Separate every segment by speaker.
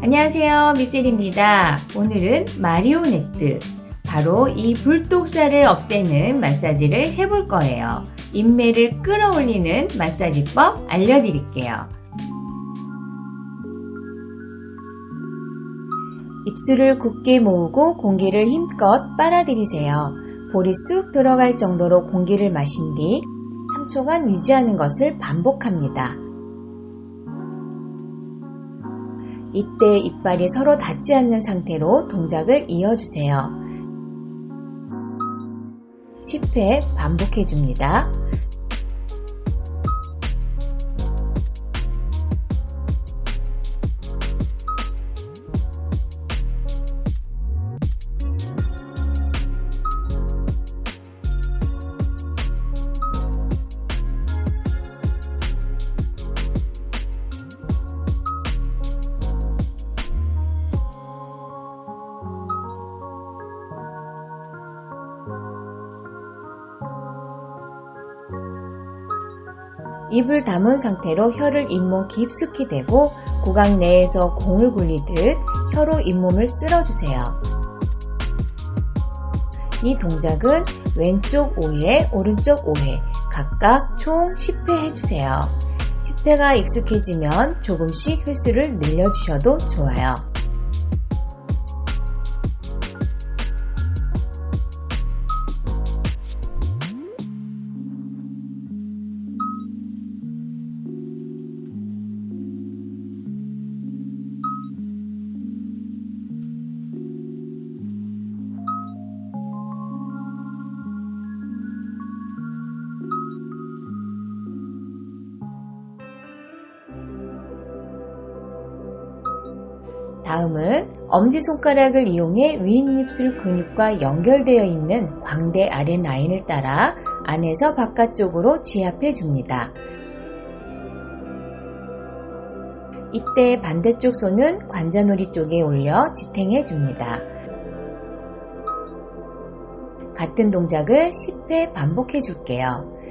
Speaker 1: 안녕하세요, 미셀입니다. 오늘은 마리오네트, 바로 이 불독살을 없애는 마사지를 해볼 거예요. 인매를 끌어올리는 마사지법 알려드릴게요. 입술을 굳게 모으고 공기를 힘껏 빨아들이세요. 볼이 쑥 들어갈 정도로 공기를 마신 뒤 3초간 유지하는 것을 반복합니다. 이때 이빨이 서로 닿지 않는 상태로 동작을 이어주세요. 10회 반복해줍니다. 입을 다문 상태로 혀를 잇몸 깊숙이 대고 구강 내에서 공을 굴리듯 혀로 잇몸을 쓸어주세요. 이 동작은 왼쪽 5회, 오른쪽 5회, 각각 총 10회 해주세요. 10회가 익숙해지면 조금씩 횟수를 늘려주셔도 좋아요. 다음은 엄지손가락을 이용해 윗입술 근육과 연결되어 있는 광대 아래 라인을 따라 안에서 바깥쪽으로 지압해 줍니다. 이때 반대쪽 손은 관자놀이 쪽에 올려 지탱해 줍니다. 같은 동작을 10회 반복해 줄게요.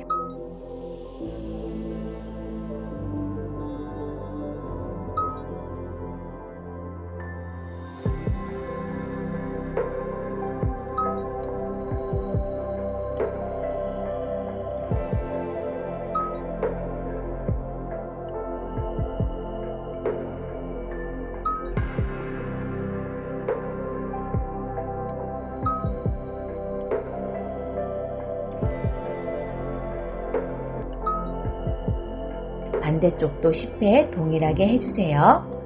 Speaker 1: 반대쪽도 10회 동일하게 해주세요.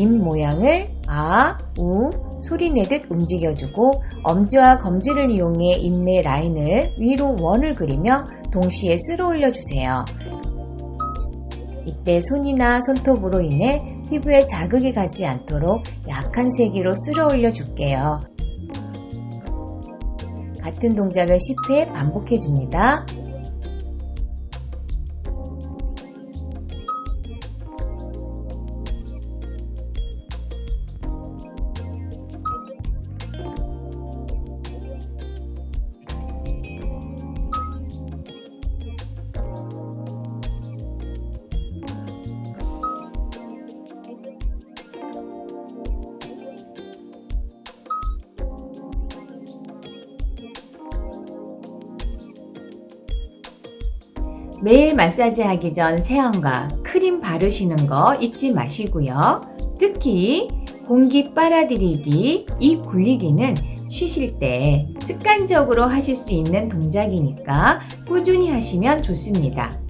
Speaker 1: 입 모양을 아, 우 소리 내듯 움직여주고 엄지와 검지를 이용해 인내 라인을 위로 원을 그리며 동시에 쓸어 올려주세요. 이때 손이나 손톱으로 인해 피부에 자극이 가지 않도록 약한 세기로 쓸어 올려줄게요. 같은 동작을 10회 반복해줍니다. 매일 마사지 하기 전 세안과 크림 바르시는 거 잊지 마시고요. 특히 공기 빨아들이기, 입 굴리기는 쉬실 때 습관적으로 하실 수 있는 동작이니까 꾸준히 하시면 좋습니다.